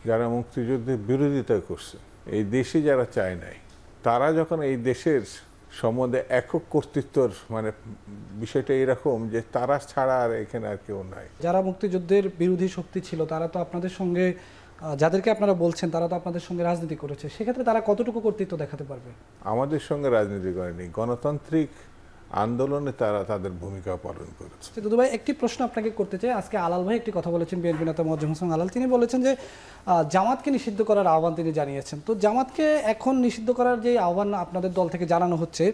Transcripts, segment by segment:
যারা মুক্তিযুদ্ধের বিরোধিতা করছে, এই দেশে যারা চায় নাই, তারা যখন এই দেশের সম্বন্ধে একক কর্তৃত্বর বিষয়টা এরকম যে তারা ছাড়া আর এখানে আর কেউ নাই। যারা মুক্তিযুদ্ধের বিরোধী শক্তি ছিল তারা তো আপনাদের সঙ্গে, যাদেরকে আপনারা বলছেন তারা তো আপনাদের সঙ্গে রাজনীতি করেছে, সেক্ষেত্রে তারা কতটুকু কর্তৃত্ব দেখাতে পারবে? আমাদের সঙ্গে রাজনীতি করেনি, গণতান্ত্রিক আন্দোলনে তারা তাদের ভূমিকা পালন করেছে। দুদু ভাই, একটি প্রশ্ন আপনাকে করতে চাই। আজকে আলাল ভাই একটি কথা বলেছেন, বিএনপি নেতা মোয়াজ্জেম হোসেন আলাল, তিনি বলেছেন যে জামাতকে নিষিদ্ধ করার আহ্বান তিনি জানিয়েছেন। তো জামাতকে এখন নিষিদ্ধ করার যে আহ্বান আপনাদের দল থেকে জানানো হচ্ছে,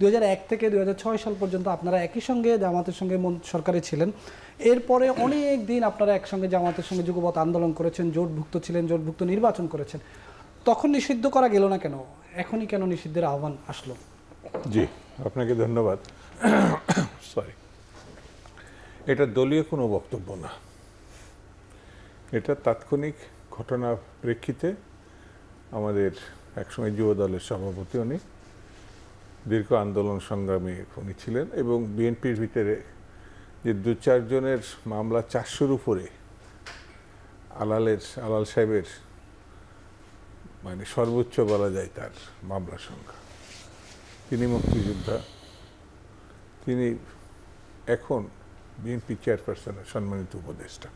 2001 থেকে 2006 সাল পর্যন্ত আপনারা একই সঙ্গে জামাতের সঙ্গে সরকারে ছিলেন, এরপরে অনেক দিন আপনারা একসঙ্গে জামাতের সঙ্গে যুগপৎ আন্দোলন করেছেন, জোটভুক্ত ছিলেন, জোটভুক্ত নির্বাচন করেছেন, তখন নিষিদ্ধ করা গেল না কেন? এখনই কেন নিষিদ্ধের আহ্বান আসলো? জি, আপনাকে ধন্যবাদ। সরি, এটা দলীয় কোনো বক্তব্য না, এটা তাৎক্ষণিক ঘটনার প্রেক্ষিতে আমাদের একসময় যুব দলের সভাপতি, উনি দীর্ঘ আন্দোলন সংগ্রামী উনি ছিলেন, এবং বিএনপির ভিতরে যে 2-4 জনের মামলা 400-র উপরে, আলাল সাহেবের সর্বোচ্চ বলা যায় তার মামলা সংখ্যা। তিনি মুক্তিযোদ্ধা, তিনি এখন বিএনপি চেয়ারপারসনের সম্মানিত উপদেষ্টা।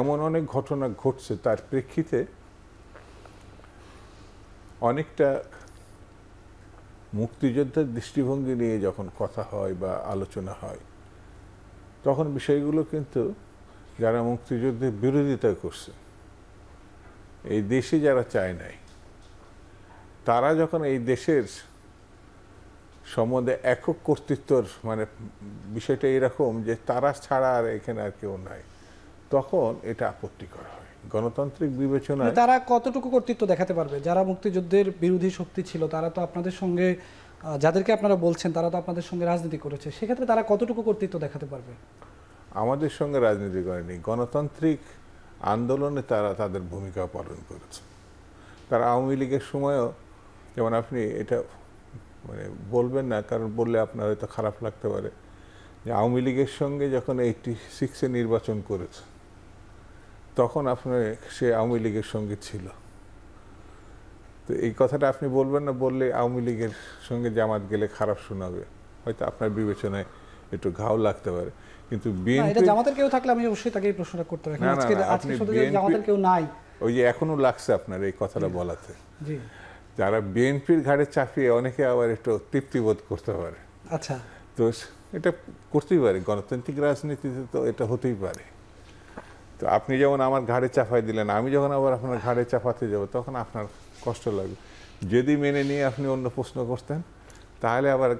এমন অনেক ঘটনা ঘটছে, তার প্রেক্ষিতে অনেকটা মুক্তিযোদ্ধার দৃষ্টিভঙ্গি নিয়ে যখন কথা হয় বা আলোচনা হয়, তখন বিষয়গুলো কিন্তু যারা মুক্তিযুদ্ধের বিরোধিতা করছে, এই দেশে যারা চায় নাই, তারা যখন এই দেশের সম্বন্ধে একক কর্তৃত্বর বিষয়টা এরকম যে তারা ছাড়া আর এখানে আর কেউ নাই, তখন এটা আপত্তিকর হয়। গণতান্ত্রিক বিবেচনায় তারা কতটুকু কর্তৃত্ব দেখাতে পারবে? যারা মুক্তিযুদ্ধের বিরোধী শক্তি ছিল তারা তো আপনাদের সঙ্গে, যাদেরকে আপনারা বলছেন তারা তো আপনাদের সঙ্গে রাজনীতি করেছে, সেক্ষেত্রে তারা কতটুকু কর্তৃত্ব দেখাতে পারবে? আমাদের সঙ্গে রাজনীতি করেনি, গণতান্ত্রিক আন্দোলনে তারা তাদের ভূমিকা পালন করেছে। তারা আওয়ামী লীগের সময়ও, যেমন আপনি এটা বলবেন না, কারণ বললে আপনার হয়তো খারাপ লাগতে পারে, যে আওয়ামী লীগের সঙ্গে যখন 86-এ নির্বাচন করেছে, তখন আপনার সে আওয়ামী লীগের সঙ্গে ছিল। তো এই কথাটা আপনি বলবেন না, বললে আওয়ামী লীগের সঙ্গে জামাত গেলে খারাপ শোনাবে, হয়তো আপনার বিবেচনায় একটু ঘাও লাগতে পারে। কিন্তু বিএনপি জামাতের কেউ থাকলে আমি অবশ্যই তাকে এই প্রশ্নটা করতে পারি। আজকে শুধু জামাতের কেউ নাই, ওই যে এখনো লাগছে আপনার এই কথাটা বলাতে। জি, যারা বিএনপির ঘাড়ে চাপিয়ে অনেকে আবার একটু তৃপ্তিবোধ করতে পারে। আচ্ছা, তো এটা করতেই পারে, গণতান্ত্রিক রাজনীতিতে তো এটা হতেই পারে। তো আপনি যেমন আমার ঘাড়ে চাপাই দিলেন, আমি যখন আবার আপনার ঘাড়ে চাপাতে যাব, তখন আপনার কষ্ট লাগবে। যদি মেনে নিয়ে আপনি অন্য প্রশ্ন করতেন, তাহলে আবার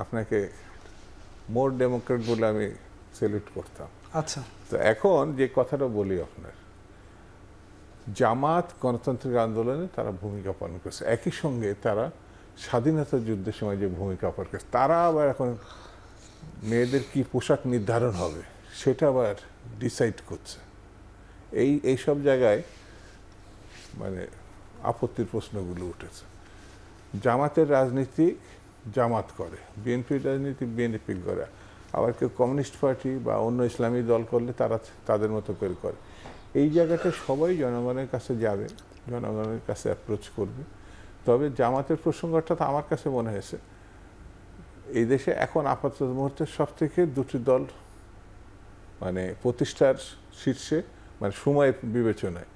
আপনাকে মোর ডেমোক্রেট বলে আমি সেলিউট করতাম। আচ্ছা, তো এখন যে কথাটা বলি আপনার, জামাত গণতান্ত্রিক আন্দোলনে তারা ভূমিকা পালন করেছে, একই সঙ্গে তারা স্বাধীনতা যুদ্ধের সময় যে ভূমিকা পালন করেছে, তারা আবার এখন মেয়েদের কি পোশাক নির্ধারণ হবে সেটা আবার ডিসাইড করছে। এই সব জায়গায় আপত্তির প্রশ্নগুলো উঠেছে। জামাতের রাজনীতি জামাত করে, বিএনপির রাজনীতি বিএনপি করে, আবার কেউ কমিউনিস্ট পার্টি বা অন্য ইসলামী দল করলে তারা তাদের মতো করে। এই জায়গাটা সবাই জনগণের কাছে যাবে, জনগণের কাছে অ্যাপ্রোচ করবে। তবে জামাতের প্রসঙ্গটা তো আমার কাছে মনে হয়েছে, এই দেশে এখন আপাতত মুহূর্তে সব থেকে 2টি দল প্রতিষ্ঠার শীর্ষে, সময় বিবেচনায়,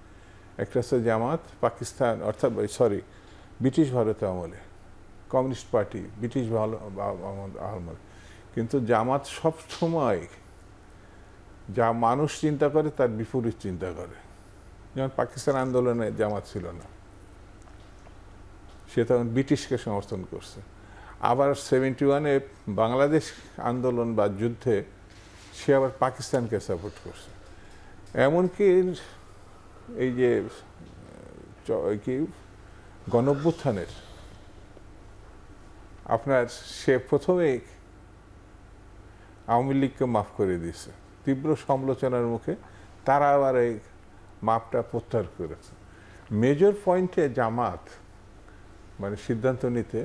একটা হচ্ছে জামাত, পাকিস্তান অর্থাৎ ব্রিটিশ ভারতে আমলে কমিউনিস্ট পার্টি, ব্রিটিশ আমলে। কিন্তু জামাত সব সময় যা মানুষ চিন্তা করে তার বিপরীত চিন্তা করে। যেমন পাকিস্তান আন্দোলনে জামাত ছিল না, সে তখন ব্রিটিশকে সমর্থন করছে। আবার 71-এ বাংলাদেশ আন্দোলন বা যুদ্ধে সে আবার পাকিস্তানকে সাপোর্ট করছে। এমনকি এই যে গণঅভ্যুত্থানের আপনার সে প্রথমেই আওয়ামী লীগকে মাফ করে দিয়েছে, তীব্র সমালোচনার মুখে তারা আবার এই মাপটা প্রত্যাহার করেছে। মেজর পয়েন্টে জামাত সিদ্ধান্ত নিতে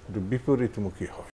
একটু বিপরীতমুখী হয়।